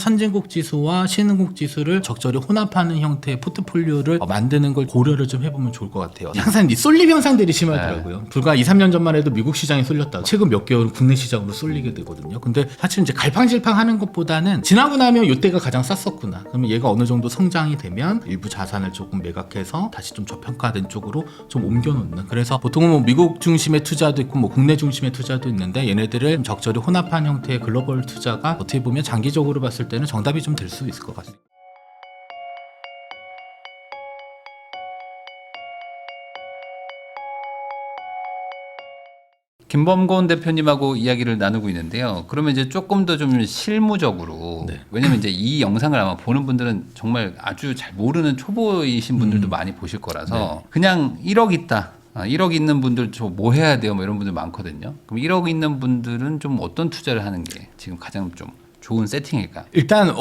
선진국 지수와 신흥국 지수를 적절히 혼합하는 형태의 포트폴리오를 만드는 걸 고려를 좀 해보면 좋을 것 같아요. 항상 이 쏠림 현상들이 심하더라고요. 불과 2, 3년 전만 해도 미국 시장에 쏠렸다가 최근 몇 개월은 국내 시장으로 쏠리게 되거든요. 근데 사실 이제 갈팡질팡 하는 것보다는 지나고 나면 이때가 가장 쌌었구나. 그러면 얘가 어느 정도 성장이 되면 일부 자산을 조금 매각해서 다시 좀 저평가된 쪽으로 좀 옮겨놓는. 그래서 보통은 뭐 미국 중심의 투자도 있고 뭐 국내 중심의 투자도 있는데 얘네들을 적절히 혼합한 형태의 글로벌 투자가 어떻게 보면 장기적으로 봤을 때는 정답이 좀 될 수 있을 것 같아요. 김범곤 대표님하고 이야기를 나누고 있는데요. 그러면 이제 조금 더 좀 실무적으로, 네. 왜냐면 이제 이 영상을 아마 보는 분들은 정말 아주 잘 모르는 초보이신 분들도 많이 보실 거라서 네. 그냥 1억 있다. 1억 있는 분들 저 뭐 해야 돼요? 뭐 이런 분들 많거든요. 그럼 1억 있는 분들은 좀 어떤 투자를 하는 게 지금 가장 좀 좋은 세팅일까? 일단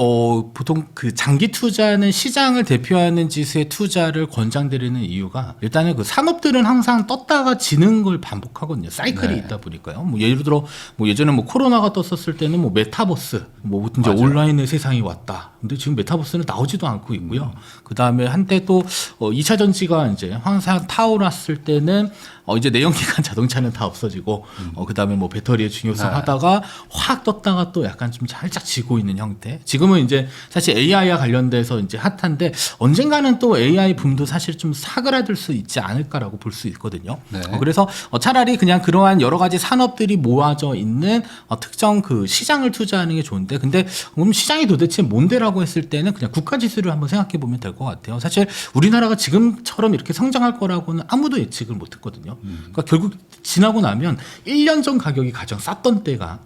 보통 그 장기 투자는 시장을 대표하는 지수의 투자를 권장드리는 이유가 일단은 그 산업들은 항상 떴다가 지는 걸 반복하거든요. 사이클이 네. 있다 보니까요. 뭐 예를 들어 뭐 예전에 뭐 코로나가 떴었을 때는 뭐 메타버스 뭐 이제 맞아요. 온라인의 세상이 왔다. 근데 지금 메타버스는 나오지도 않고 있고요. 그 다음에 한때 또 2차 전지가 이제 항상 타올랐을 때는 이제 내연기관 자동차는 다 없어지고 그 다음에 뭐 배터리의 중요성 네. 하다가 확 떴다가 또 약간 좀 살짝 지고 있는 형태. 지금은 이제 사실 AI와 관련돼서 이제 핫한데 언젠가는 또 AI 붐도 사실 좀 사그라들 수 있지 않을까라고 볼 수 있거든요. 네. 그래서 차라리 그냥 그러한 여러 가지 산업들이 모아져 있는 특정 그 시장을 투자하는 게 좋은데, 근데 그럼 시장이 도대체 뭔데라고 했을 때는 그냥 국가 지수를 한번 생각해 보면 될 것 같아요. 사실 우리나라가 지금처럼 이렇게 성장할 거라고는 아무도 예측을 못 했거든요. 그러니까 결국 지나고 나면 1년 전 가격이 가장 쌌던 때가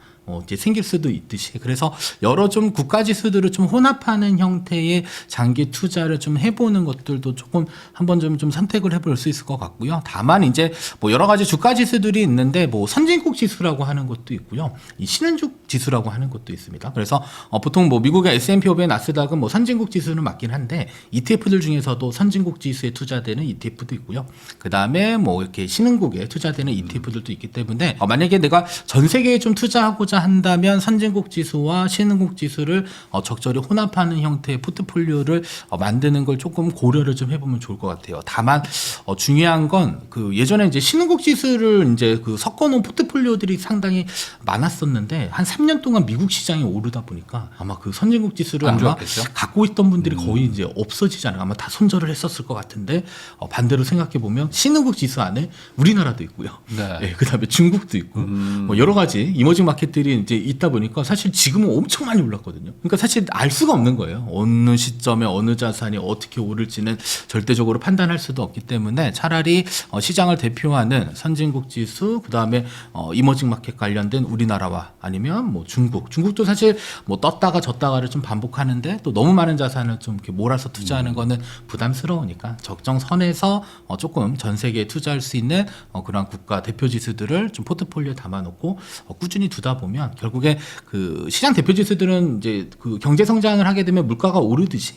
이제 생길 수도 있듯이, 그래서 여러 좀 국가 지수들을 좀 혼합하는 형태의 장기 투자를 좀 해보는 것들도 조금 한번 좀 선택을 해볼 수 있을 것 같고요. 다만 이제 뭐 여러 가지 주가 지수들이 있는데 뭐 선진국 지수라고 하는 것도 있고요, 이 신흥국 지수라고 하는 것도 있습니다. 그래서 보통 뭐 미국의 S&P 500, 나스닥은 뭐 선진국 지수는 맞긴 한데 ETF들 중에서도 선진국 지수에 투자되는 ETF도 있고요. 그 다음에 뭐 이렇게 신흥국에 투자되는 ETF들도 있기 때문에 만약에 내가 전 세계에 좀 투자하고자 한다면 선진국 지수와 신흥국 지수를 적절히 혼합하는 형태의 포트폴리오를 만드는 걸 조금 고려를 좀 해보면 좋을 것 같아요. 다만 중요한 건 그 예전에 이제 신흥국 지수를 이제 그 섞어놓은 포트폴리오들이 상당히 많았었는데 한 3년 동안 미국 시장이 오르다 보니까 아마 그 선진국 지수를 안 아마 좋았겠죠? 갖고 있던 분들이 거의 이제 없어지잖아요. 아마 다 손절을 했었을 것 같은데 반대로 생각해 보면 신흥국 지수 안에 우리나라도 있고요. 네. 네, 그다음에 중국도 있고 뭐 여러 가지 이머징 마켓들이 이제 있다 보니까 사실 지금은 엄청 많이 올랐거든요. 그러니까 사실 알 수가 없는 거예요. 어느 시점에 어느 자산이 어떻게 오를지는 절대적으로 판단할 수도 없기 때문에 차라리 시장을 대표하는 선진국 지수, 그다음에 이머징 마켓 관련된 우리나라와 아니면 뭐 중국도 사실 뭐 떴다가 졌다가를 좀 반복하는데 또 너무 많은 자산을 좀 이렇게 몰아서 투자하는 거는 부담스러우니까 적정선에서 조금 전 세계에 투자할 수 있는 그런 국가 대표 지수들을 좀 포트폴리오에 담아놓고 꾸준히 두다 보면 결국에 그 시장 대표 지수들은 이제 그 경제 성장을 하게 되면 물가가 오르듯이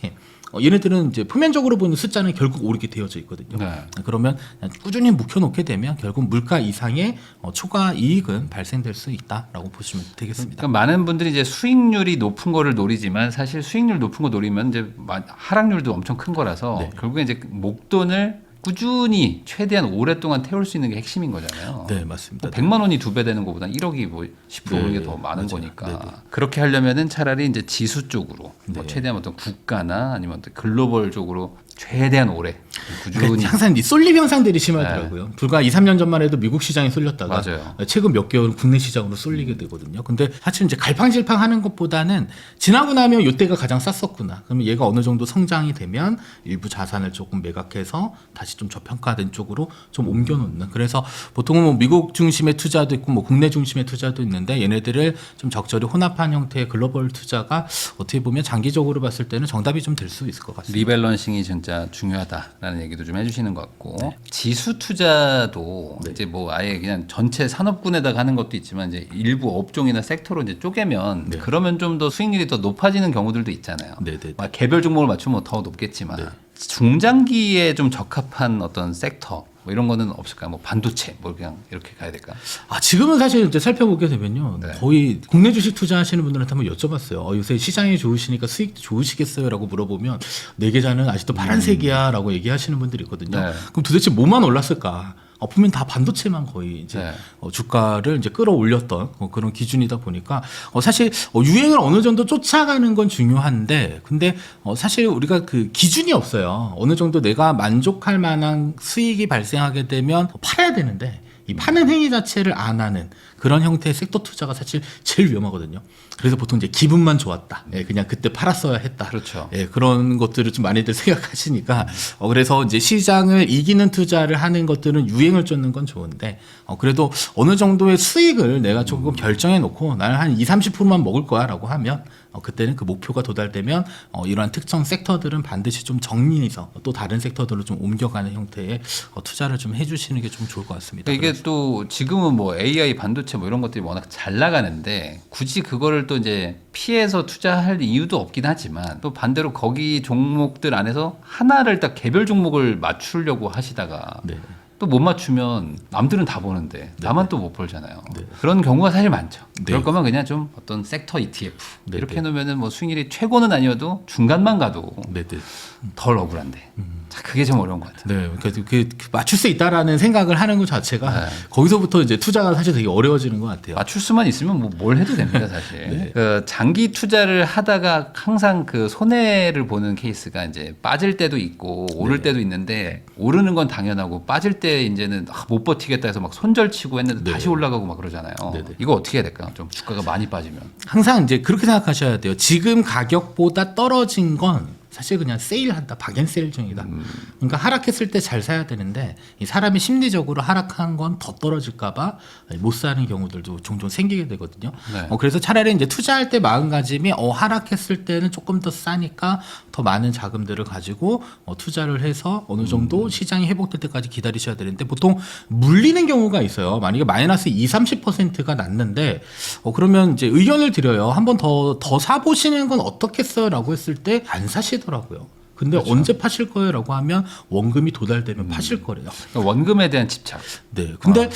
얘네들은 이제 표면적으로 보이는 숫자는 결국 오르게 되어져 있거든요. 네. 그러면 꾸준히 묵혀놓게 되면 결국 물가 이상의 초과 이익은 발생될 수 있다라고 보시면 되겠습니다. 그러니까 많은 분들이 이제 수익률이 높은 거를 노리지만 사실 수익률 높은 거 노리면 이제 하락률도 엄청 큰 거라서 네. 결국에 이제 목돈을 꾸준히 최대한 오랫동안 태울 수 있는 게 핵심인 거잖아요. 네, 맞습니다. 100만 원이 2배 되는 것보다 1억이 뭐 10% 오르는 게 더 많은 맞아요. 거니까. 네네. 그렇게 하려면은 차라리 이제 지수 쪽으로 뭐 네. 최대한 어떤 국가나 아니면 어떤 글로벌 쪽으로 최대한 오래 꾸준히. 그러니까 항상 이 쏠림 현상들이 심하더라고요. 불과 2, 3년 전만 해도 미국 시장에 쏠렸다가 맞아요. 최근 몇 개월은 국내 시장으로 쏠리게 되거든요. 근데 사실 이제 갈팡질팡 하는 것보다는 지나고 나면 이때가 가장 쌌었구나. 그러면 얘가 어느 정도 성장이 되면 일부 자산을 조금 매각해서 다시 좀 저평가된 쪽으로 좀 옮겨놓는. 그래서 보통은 뭐 미국 중심의 투자도 있고 뭐 국내 중심의 투자도 있는데 얘네들을 좀 적절히 혼합한 형태의 글로벌 투자가 어떻게 보면 장기적으로 봤을 때는 정답이 좀 될 수 있을 것 같습니다. 리밸런싱이 진짜 중요하다라는 얘기도 좀 해주시는 것 같고 네. 지수 투자도 이제 뭐 아예 그냥 전체 산업군에다가 하는 것도 있지만 이제 일부 업종이나 섹터로 이제 쪼개면 네. 그러면 좀 더 수익률이 더 높아지는 경우들도 있잖아요. 네네. 개별 종목을 맞추면 더 높겠지만 네. 중장기에 좀 적합한 어떤 섹터 뭐 이런 거는 없을까요? 뭐 반도체 뭐 그냥 이렇게 가야 될까? 지금은 사실 이제 살펴보게 되면요. 네. 거의 국내 주식 투자하시는 분들한테 한번 여쭤봤어요. 요새 시장이 좋으시니까 수익도 좋으시겠어요? 라고 물어보면 내 계좌는 아직도 파란색이야 라고 얘기하시는 분들이 있거든요. 네. 그럼 도대체 뭐만 올랐을까? 보면 다 반도체만 거의 이제 네. 주가를 이제 끌어올렸던 그런 기준이다 보니까 사실 유행을 어느 정도 쫓아가는 건 중요한데 근데 사실 우리가 그 기준이 없어요. 어느 정도 내가 만족할 만한 수익이 발생하게 되면 팔아야 되는데 이 파는 행위 자체를 안 하는 그런 형태의 섹터 투자가 사실 제일 위험하거든요. 그래서 보통 이제 기분만 좋았다. 그냥 그때 팔았어야 했다. 그렇죠. 그런 것들을 좀 많이들 생각하시니까 그래서 이제 시장을 이기는 투자를 하는 것들은 유행을 쫓는 건 좋은데 그래도 어느 정도의 수익을 내가 조금 결정해 놓고 나는 한 20-30%만 먹을 거야라고 하면 그때는 그 목표가 도달되면 이러한 특정 섹터들은 반드시 좀 정리해서 또 다른 섹터들로 좀 옮겨가는 형태의 투자를 좀 해주시는 게 좀 좋을 것 같습니다. 이게 또 지금은 뭐 AI 반도체 뭐 이런 것들이 워낙 잘 나가는데 굳이 그거를 또 이제 피해서 투자할 이유도 없긴 하지만 또 반대로 거기 종목들 안에서 하나를 딱 개별 종목을 맞추려고 하시다가 네. 또 못 맞추면 남들은 다 보는데 나만 또 못 벌잖아요. 네. 그런 경우가 사실 많죠. 네. 그럴 거면 그냥 좀 어떤 섹터 ETF 네, 이렇게 네. 해놓으면은 뭐 수익률이 최고는 아니어도 중간만 가도 네네. 덜 억울한데. 자, 그게 좀 어려운 것 같아요. 네, 그러니까 그 맞출 수 있다라는 생각을 하는 것 자체가 네. 거기서부터 이제 투자가 사실 되게 어려워지는 것 같아요. 맞출 수만 있으면 뭐 뭘 해도 됩니다, 사실. 네. 그 장기 투자를 하다가 항상 그 손해를 보는 케이스가 이제 빠질 때도 있고 오를 때도 있는데 오르는 건 당연하고 빠질 때 이제는 못 버티겠다 해서 막 손절치고 했는데 네. 다시 올라가고 막 그러잖아요. 네. 이거 어떻게 해야 될까요? 좀 주가가 많이 빠지면. 항상 이제 그렇게 생각하셔야 돼요. 지금 가격보다 떨어진 건 사실 그냥 세일한다, 박앤세일 중이다. 그러니까 하락했을 때 잘 사야 되는데 이 사람이 심리적으로 하락한 건 더 떨어질까봐 못 사는 경우들도 종종 생기게 되거든요. 네. 그래서 차라리 이제 투자할 때 마음가짐이 하락했을 때는 조금 더 싸니까 더 많은 자금들을 가지고 투자를 해서 어느 정도 시장이 회복될 때까지 기다리셔야 되는데 보통 물리는 경우가 있어요. 만약에 마이너스 20-30%가 났는데 그러면 이제 의견을 드려요. 한번 더 사보시는 건 어떻겠어요?라고 했을 때 안 사시더라고요. 근데 그렇죠. 언제 파실 거예요?라고 하면 원금이 도달되면 파실 거래요. 그러니까 원금에 대한 집착. 네. 근데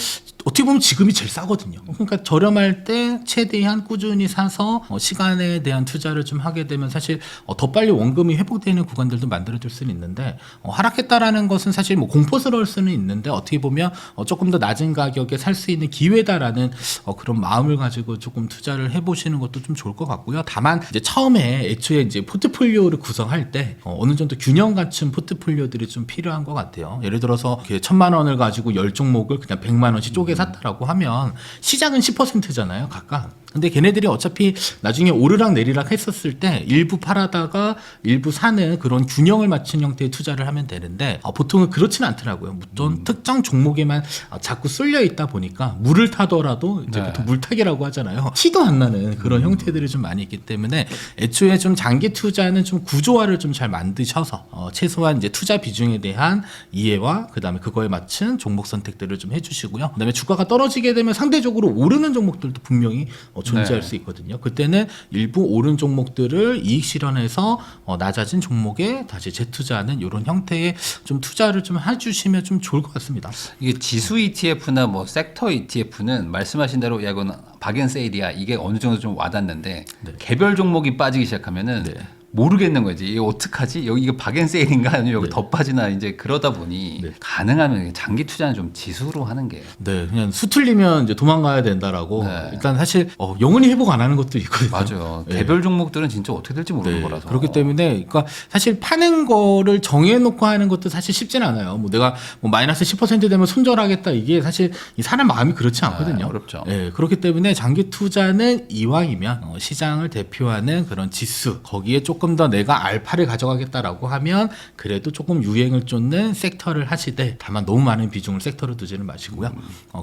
어떻게 보면 지금이 제일 싸거든요. 그러니까 저렴할 때 최대한 꾸준히 사서 시간에 대한 투자를 좀 하게 되면 사실 더 빨리 원금이 회복되는 구간들도 만들어줄 수는 있는데 하락했다라는 것은 사실 뭐 공포스러울 수는 있는데 어떻게 보면 조금 더 낮은 가격에 살 수 있는 기회다라는 그런 마음을 가지고 조금 투자를 해보시는 것도 좀 좋을 것 같고요. 다만 이제 처음에 애초에 이제 포트폴리오를 구성할 때 어느 정도 균형 갖춘 포트폴리오들이 좀 필요한 것 같아요. 예를 들어서 1,000만 원을 가지고 10종목을 그냥 100만 원씩 쪼개 샀다라고 하면 시장은 10%잖아요, 각각. 근데 걔네들이 어차피 나중에 오르락 내리락 했었을 때 일부 팔아다가 일부 사는 그런 균형을 맞춘 형태의 투자를 하면 되는데 보통은 그렇지는 않더라고요. 어떤 특정 종목에만 자꾸 쏠려 있다 보니까 물을 타더라도 이제 네. 보통 물타기라고 하잖아요. 티도 안 나는 그런 형태들이 좀 많이 있기 때문에 애초에 좀 장기 투자는 좀 구조화를 좀 잘 만드셔서 최소한 이제 투자 비중에 대한 이해와 그다음에 그거에 맞춘 종목 선택들을 좀 해주시고요. 그다음에 주가가 떨어지게 되면 상대적으로 오르는 종목들도 분명히 존재할 네. 수 있거든요. 그때는 일부 오른 종목들을 이익 실현해서 낮아진 종목에 다시 재투자하는 이런 형태의 좀 투자를 좀 해주시면 좀 좋을 것 같습니다. 이게 지수 ETF나 뭐 섹터 ETF는 말씀하신 대로 야 이건 박앤세일이야 이게 어느 정도 좀 와닿는데 네. 개별 종목이 빠지기 시작하면은 네. 모르겠는 거지. 이게 어떡하지? 여기 이거 박앤세일인가 아니면 여기 네. 더 빠지나 이제 그러다 보니 네. 가능하면 장기 투자는 좀 지수로 하는 게 네, 그냥 수틀리면 이제 도망가야 된다라고. 네. 일단 사실 영원히 회복 안 하는 것도 있거든요. 맞아요. 네. 개별 종목들은 진짜 어떻게 될지 모르는 네, 거라서. 그렇기 때문에, 그러니까 사실 파는 거를 정해놓고 하는 것도 사실 쉽진 않아요. 뭐 내가 뭐 마이너스 10% 되면 손절하겠다 이게 사실 이 사람 마음이 그렇지 않거든요. 어렵죠. 네, 그렇기 때문에 장기 투자는 이왕이면 시장을 대표하는 그런 지수 거기에 조금 더 내가 알파를 가져가겠다라고 하면 그래도 조금 유행을 쫓는 섹터를 하시되 다만 너무 많은 비중을 섹터로 두지는 마시고요.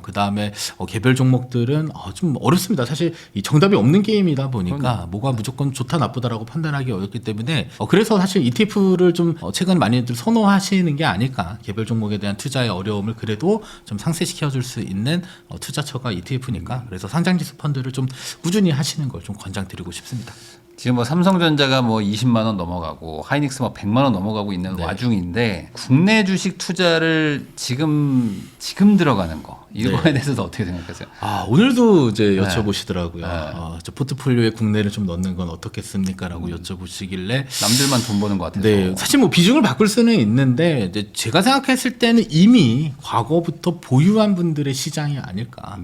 그 다음에 개별 종목들은 좀 어렵습니다. 사실 이 정답이 없는 게임이다 보니까 뭐가 무조건 좋다 나쁘다라고 판단하기 어렵기 때문에 그래서 사실 ETF를 좀 최근 많이들 선호하시는 게 아닐까. 개별 종목에 대한 투자의 어려움을 그래도 좀 상쇄시켜줄 수 있는 투자처가 ETF니까 그래서 상장지수 펀드를 좀 꾸준히 하시는 걸 좀 권장드리고 싶습니다. 지금 뭐 삼성전자가 뭐 20만 원 넘어가고 하이닉스 뭐 100만 원 넘어가고 있는 네. 와중인데 국내 주식 투자를 지금 들어가는 거 이거에 대해서도 어떻게 생각하세요? 오늘도 이제 여쭤보시더라고요. 네. 저 포트폴리오에 국내를 좀 넣는 건 어떻겠습니까라고 여쭤보시길래 남들만 돈 버는 것 같아서. 네, 사실 뭐 비중을 바꿀 수는 있는데 이제 제가 생각했을 때는 이미 과거부터 보유한 분들의 시장이 아닐까.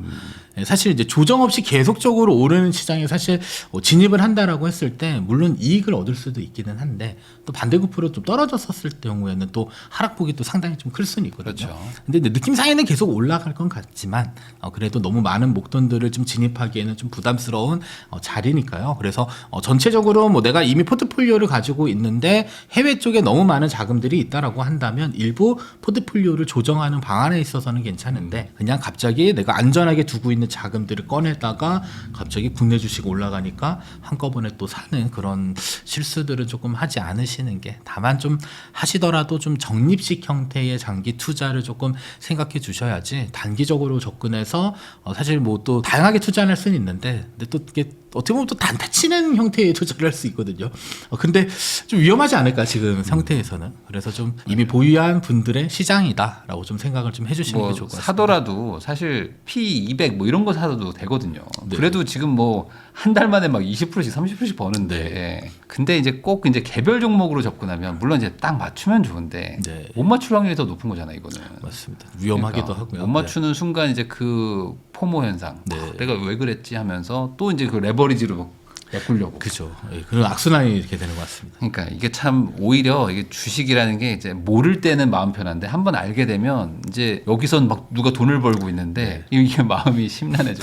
네, 사실 이제 조정 없이 계속적으로 오르는 시장에 사실 진입을 한다라고 했을 때 물론 이익을 얻을 수도 있기는 한데 또 반대급부로 좀 떨어졌었을 경우에는 또 하락폭이 또 상당히 좀 클 수는 있거든요. 그렇죠. 근데 이제 느낌상에는 계속 올라갈 건 같지만 그래도 너무 많은 목돈들을 좀 진입하기에는 좀 부담스러운 자리니까요. 그래서 전체적으로 뭐 내가 이미 포트폴리오를 가지고 있는데 해외 쪽에 너무 많은 자금들이 있다라고 한다면 일부 포트폴리오를 조정하는 방안에 있어서는 괜찮은데 그냥 갑자기 내가 안전하게 두고 있는 자금들을 꺼내다가 갑자기 국내 주식 올라가니까 한꺼번에 또 사는 그런 실수들은 조금 하지 않으시는 게 다만 좀 하시더라도 좀 적립식 형태의 장기 투자를 조금 생각해 주셔야지 단기적으로 접근해서 사실 뭐 또 다양하게 투자할 수는 있는데 근데 또 이게 어떻게 보면 또 단타 치는 형태의 투자를 할 수 있거든요. 근데 좀 위험하지 않을까 지금 상태에서는. 그래서 좀 이미 보유한 분들의 시장이다라고 좀 생각을 좀 해주시는 뭐 게 좋을 것 같습니다. 사더라도 사실 P200 뭐 이런 거 사도 되거든요. 네. 그래도 지금 뭐 한 달 만에 막 20%씩 30%씩 버는데 근데 이제 꼭 이제 개별 종목으로 접근하면 물론 이제 딱 맞추면 좋은데 네. 못 맞출 확률이 더 높은 거잖아요, 이거는. 맞습니다. 위험하기도 그러니까 하고요. 못 맞추는 순간 이제 그 포모 현상. 네. 내가 왜 그랬지 하면서 또 이제 그 레버리지로 바꾸려고. 그죠. 예, 그런 악순환이 이렇게 되는 것 같습니다. 그러니까 이게 참 오히려 이게 주식이라는 게 이제 모를 때는 마음 편한데 한번 알게 되면 이제 여기선 막 누가 돈을 벌고 있는데 이게 마음이 심란해져.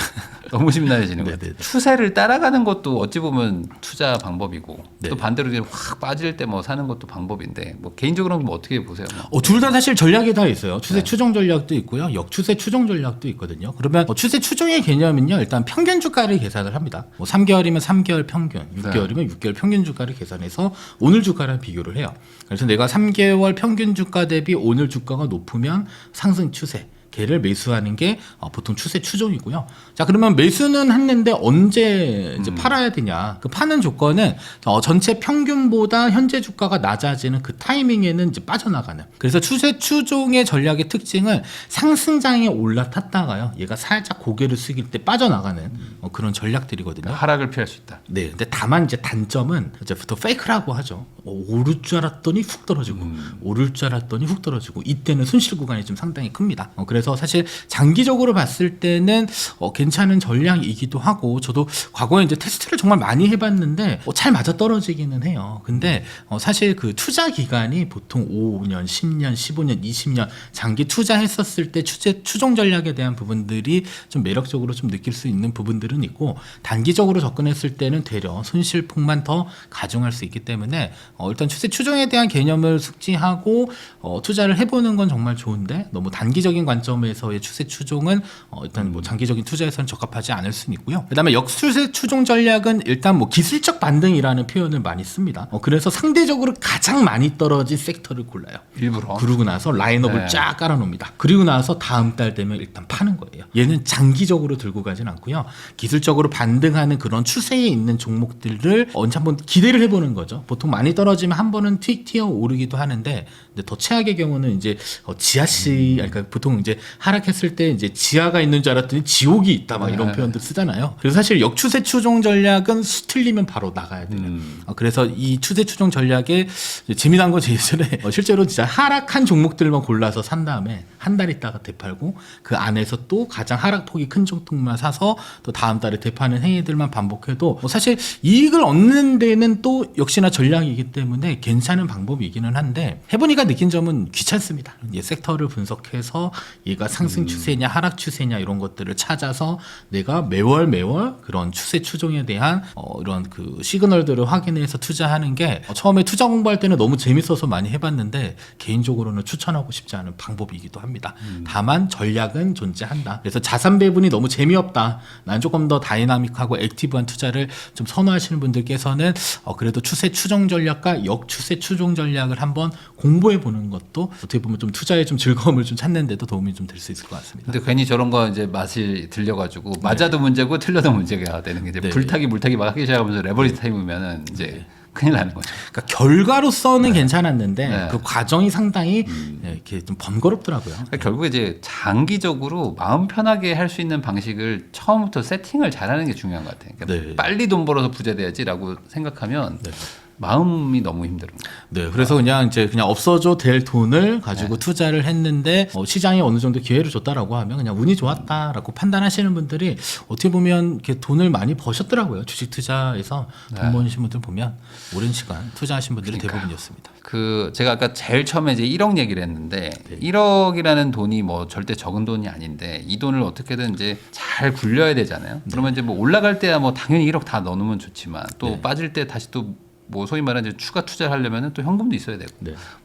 너무 심란해지는 네, 거예요. 네, 네. 추세를 따라가는 것도 어찌 보면 투자 방법이고 네. 또 반대로 이제 확 빠질 때 뭐 사는 것도 방법인데 뭐 개인적으로는 뭐 어떻게 보세요? 뭐. 둘 다 사실 전략이 다 있어요. 네. 추세 추종 전략도 있고요. 역추세 추종 전략도 있거든요. 그러면 추세 추종의 개념은요. 일단 평균 주가를 계산을 합니다. 뭐 3개월이면 3개월 평균, 6개월이면 6개월 평균 주가를 계산해서 오늘 주가랑 비교를 해요. 그래서 내가 3개월 평균 주가 대비 오늘 주가가 높으면 상승 추세. 걔를 매수하는 게 보통 추세 추종이고요. 자, 그러면 매수는 했는데 언제 이제 팔아야 되냐? 그 파는 조건은 전체 평균보다 현재 주가가 낮아지는 그 타이밍에는 이제 빠져나가는. 그래서 추세 추종의 전략의 특징은 상승장에 올라탔다가요. 얘가 살짝 고개를 숙일 때 빠져나가는 그런 전략들이거든요. 그러니까 하락을 피할 수 있다. 네, 근데 다만 이제 단점은 이제 보통 페이크라고 하죠. 오를 줄 알았더니 훅 떨어지고, 오를 줄 알았더니 훅 떨어지고, 이때는 손실 구간이 좀 상당히 큽니다. 그래서 사실 장기적으로 봤을 때는 괜찮은 전략이기도 하고, 저도 과거에 이제 테스트를 정말 많이 해봤는데 잘 맞아 떨어지기는 해요. 근데 사실 그 투자 기간이 보통 5년, 10년, 15년, 20년 장기 투자했었을 때 추종 전략에 대한 부분들이 좀 매력적으로 좀 느낄 수 있는 부분들은 있고, 단기적으로 접근했을 때는 되려 손실폭만 더 가중할 수 있기 때문에 일단 추세 추종에 대한 개념을 숙지하고 투자를 해보는 건 정말 좋은데 너무 단기적인 관점에서의 추세 추종은 일단 뭐 장기적인 투자에서는 적합하지 않을 수는 있고요. 그다음에 역추세 추종 전략은 일단 뭐 기술적 반등이라는 표현을 많이 씁니다. 그래서 상대적으로 가장 많이 떨어진 섹터를 골라요. 일부러. 그러고 나서 라인업을 네. 쫙 깔아놓습니다. 그리고 나서 다음 달 되면 일단 파는 거예요. 얘는 장기적으로 들고 가진 않고요. 기술적으로 반등하는 그런 추세에 있는 종목들을 언제 한번 기대를 해보는 거죠. 보통 많이 떨어지면 한 번은 튀 튀어 오르기도 하는데 근데 더 최악의 경우는 이제 지하씨, 그러니까 보통 이제 하락했을 때 이제 지하가 있는 줄 알았더니 지옥이 있다 막 이런 표현들 쓰잖아요. 그래서 사실 역추세 추종 전략은 틀리면 바로 나가야 돼요. 그래서 이 추세 추종 전략에 재미난 건 예전에 실제로 진짜 하락한 종목들만 골라서 산 다음에 한 달 있다가 되팔고 그 안에서 또 가장 하락폭이 큰 종목만 사서 또 다음 달에 되파는 행위들만 반복해도 사실 이익을 얻는 데는 또 역시나 전략이기 때문에 괜찮은 방법이기는 한데 해보니까 느낀 점은 귀찮습니다. 섹터를 분석해서 얘가 상승 추세냐 하락 추세냐 이런 것들을 찾아서 내가 매월 그런 추세 추종에 대한 이런 그 시그널들을 확인해서 투자하는 게 처음에 투자 공부할 때는 너무 재밌어서 많이 해봤는데 개인적으로는 추천하고 싶지 않은 방법이기도 합니다. 다만 전략은 존재한다. 그래서 자산 배분이 너무 재미없다. 난 조금 더 다이나믹하고 액티브한 투자를 좀 선호하시는 분들께서는 그래도 추세 추종 전략과 역추세 추종 전략을 한번 공부해 보는 것도 어떻게 보면 좀 투자의 좀 즐거움을 좀 찾는 데도 도움이 좀 될 수 있을 것 같습니다. 근데 괜히 저런 거 이제 맛이 들려가지고 맞아도 문제고 틀려도 문제가 되는 게 이제 네. 불타기 물타기 막 하기 시작하면서 레버리지 타임이면은 이제 큰일 나는 거죠. 그러니까 결과로서는 괜찮았는데 네. 그 과정이 상당히 이렇게 좀 번거롭더라고요. 그러니까 결국에 이제 장기적으로 마음 편하게 할 수 있는 방식을 처음부터 세팅을 잘하는 게 중요한 것 같아요. 그러니까 네. 빨리 돈 벌어서 부자 돼야지라고 생각하면 네. 마음이 너무 힘들어요. 네, 그래서 그냥 없어져 될 돈을 가지고 투자를 했는데 시장이 어느 정도 기회를 줬다라고 하면 그냥 운이 좋았다라고 판단하시는 분들이 어떻게 보면 이렇게 돈을 많이 버셨더라고요. 주식 투자에서 돈 버신 분들 보면 오랜 시간 투자하신 분들이 대부분이었습니다. 그 제가 아까 제일 처음에 이제 1억 얘기를 했는데 1억이라는 돈이 뭐 절대 적은 돈이 아닌데 이 돈을 어떻게든 이제 잘 굴려야 되잖아요. 그러면 이제 뭐 올라갈 때야 뭐 당연히 1억 다 넣어놓으면 좋지만 또 빠질 때 다시 또 뭐 소위 말하는 이제 추가 투자를 하려면 또 현금도 있어야 되고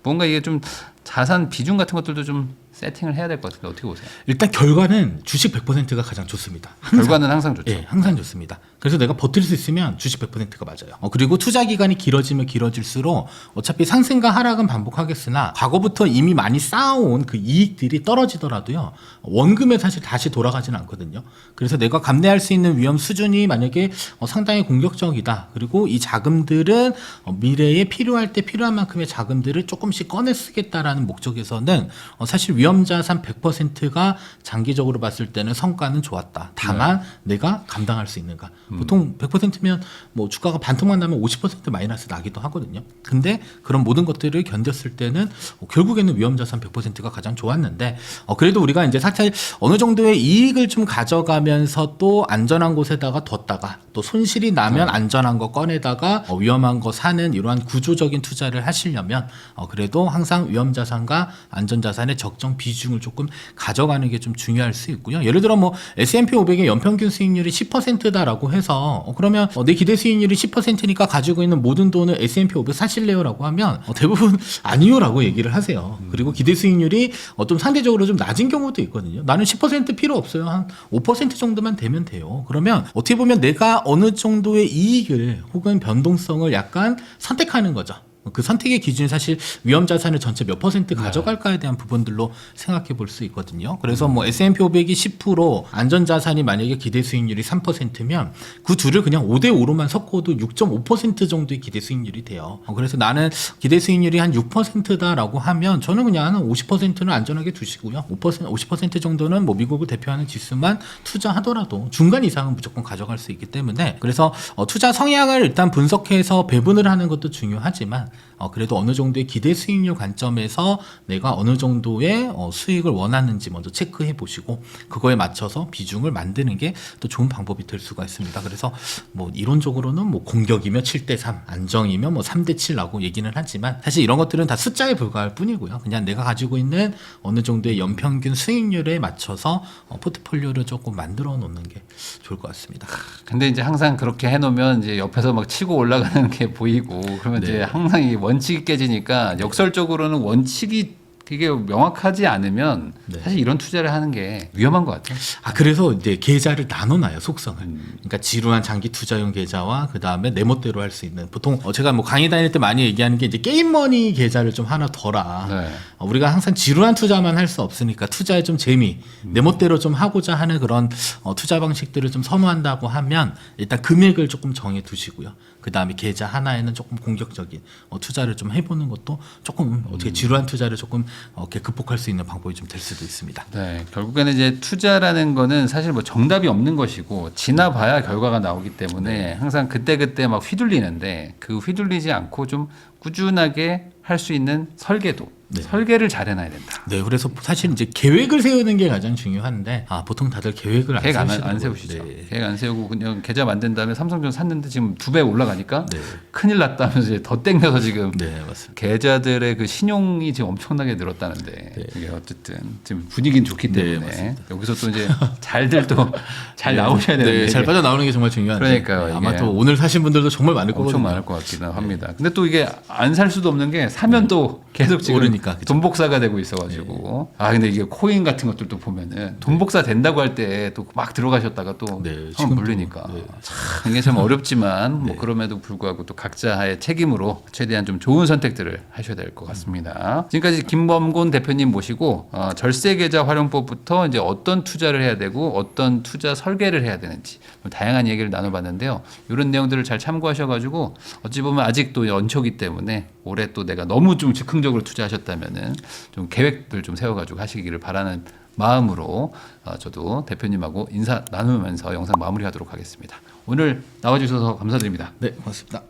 뭔가 이게 좀 자산 비중 같은 것들도 좀 세팅을 해야 될 것 같은데 어떻게 보세요? 일단 결과는 주식 100%가 가장 좋습니다. 항상. 결과는 항상 좋죠. 예, 항상 좋습니다. 그래서 내가 버틸 수 있으면 주식 100%가 맞아요. 그리고 투자 기간이 길어지면 길어질수록 어차피 상승과 하락은 반복하겠으나 과거부터 이미 많이 쌓아온 그 이익들이 떨어지더라도요. 원금에 사실 다시 돌아가지는 않거든요. 그래서 내가 감내할 수 있는 위험 수준이 만약에 상당히 공격적이다. 그리고 이 자금들은 미래에 필요할 때 필요한 만큼의 자금들을 조금씩 꺼내 쓰겠다라는 목적에서는 사실 위험자산 100%가 장기적으로 봤을 때는 성과는 좋았다. 다만 내가 감당할 수 있는가. 보통 100%면 뭐 주가가 반토막 나면 50% 마이너스 나기도 하거든요. 근데 그런 모든 것들을 견뎠을 때는 결국에는 위험자산 100%가 가장 좋았는데 그래도 우리가 이제 사실 어느 정도의 이익을 좀 가져가면서 또 안전한 곳에다가 뒀다가 또 손실이 나면 안전한 거 꺼내다가 위험한 거 사는 이러한 구조적인 투자를 하시려면 그래도 항상 위험자산과 안전자산의 적정 비중을 조금 가져가는 게 좀 중요할 수 있고요. 예를 들어 뭐 S&P 500의 연평균 수익률이 10%다라고 해서 그러면 내 기대 수익률이 10%니까 가지고 있는 모든 돈을 S&P 500 사실래요라고 하면 대부분 아니요라고 얘기를 하세요. 그리고 기대 수익률이 좀 상대적으로 좀 낮은 경우도 있거든요. 나는 10% 필요 없어요. 한 5% 정도만 되면 돼요. 그러면 어떻게 보면 내가 어느 정도의 이익을 혹은 변동성을 약간 선택하는 거죠. 그 선택의 기준이 사실 위험 자산을 전체 몇 퍼센트 가져갈까에 대한 부분들로 생각해 볼 수 있거든요. 그래서 뭐 S&P 500이 10%, 안전 자산이 만약에 기대 수익률이 3%면 그 둘을 그냥 5대 5로만 섞어도 6.5% 정도의 기대 수익률이 돼요. 그래서 나는 기대 수익률이 한 6%다라고 하면 저는 그냥 한 50%는 안전하게 두시고요. 50% 정도는 뭐 미국을 대표하는 지수만 투자하더라도 중간 이상은 무조건 가져갈 수 있기 때문에 그래서 투자 성향을 일단 분석해서 배분을 하는 것도 중요하지만 그래도 어느 정도의 기대 수익률 관점에서 내가 어느 정도의 수익을 원하는지 먼저 체크해 보시고 그거에 맞춰서 비중을 만드는 게 또 좋은 방법이 될 수가 있습니다. 그래서 뭐 이론적으로는 뭐 공격이면 7대3, 안정이면 뭐 3대7라고 얘기는 하지만 사실 이런 것들은 다 숫자에 불과할 뿐이고요. 그냥 내가 가지고 있는 어느 정도의 연평균 수익률에 맞춰서 포트폴리오를 조금 만들어 놓는 게 좋을 것 같습니다. 근데 이제 항상 그렇게 해놓으면 이제 옆에서 막 치고 올라가는 게 보이고 그러면 이제 항상 이 원칙이 깨지니까 역설적으로는 원칙이 되게 명확하지 않으면 사실 이런 투자를 하는 게 위험한 것 같아요. 그래서 이제 계좌를 나눠놔요, 속성을. 그러니까 지루한 장기 투자용 계좌와 그 다음에 내 멋대로 할 수 있는 보통 제가 뭐 강의 다닐 때 많이 얘기하는 게 이제 게임머니 계좌를 좀 하나 둬라. 우리가 항상 지루한 투자만 할 수 없으니까 투자에 좀 재미, 내 멋대로 좀 하고자 하는 그런 투자 방식들을 좀 선호한다고 하면 일단 금액을 조금 정해 두시고요. 그 다음에 계좌 하나에는 조금 공격적인 투자를 좀 해보는 것도 조금 어떻게 지루한 투자를 조금 이렇게 극복할 수 있는 방법이 좀 될 수도 있습니다. 네, 결국에는 이제 투자라는 거는 사실 뭐 정답이 없는 것이고 지나봐야 결과가 나오기 때문에 항상 그때그때 막 휘둘리는데 그 휘둘리지 않고 좀 꾸준하게 할 수 있는 설계도 설계를 잘 해놔야 된다. 네, 그래서 사실 이제 계획을 세우는 게 가장 중요한데 보통 다들 계획을 안 세우시죠. 계획 안 세우고 그냥 계좌 만든 다음에 삼성전 샀는데 지금 2배 올라가니까 큰일 났다면서 이제 더 땡겨서 지금 맞습니다. 계좌들의 그 신용이 지금 엄청나게 늘었다는데 이게 어쨌든 지금 분위기는 좋기 때문에 여기서 또 이제 잘들 또 잘 나오셔야 되는데 잘 빠져나오는 게 정말 중요한데 그러니까요. 아마 또 오늘 사신 분들도 정말 많을 거거든요. 엄청 많을 것 같기는 합니다. 근데 또 이게 안 살 수도 없는 게 사면 또 계속 지금 되니까. 그죠? 돈 복사가 되고 있어가지고 아 근데 이게 코인 같은 것들도 보면은 돈 복사 된다고 할 때 또 막 들어가셨다가 또 네, 한번 지금도, 물리니까 네. 참 이게 참 어렵지만 뭐 그럼에도 불구하고 또 각자의 책임으로 최대한 좀 좋은 선택들을 하셔야 될 것 같습니다. 지금까지 김범곤 대표님 모시고 절세 계좌 활용법부터 이제 어떤 투자를 해야 되고 어떤 투자 설계를 해야 되는지 다양한 얘기를 나눠봤는데요. 이런 내용들을 잘 참고하셔가지고 어찌 보면 아직도 연초기 때문에 올해 또 내가 너무 좀 즉흥적으로 투자하셨다면은 좀 계획들 좀 세워가지고 하시기를 바라는 마음으로 저도 대표님하고 인사 나누면서 영상 마무리하도록 하겠습니다. 오늘 나와주셔서 감사드립니다. 네, 고맙습니다.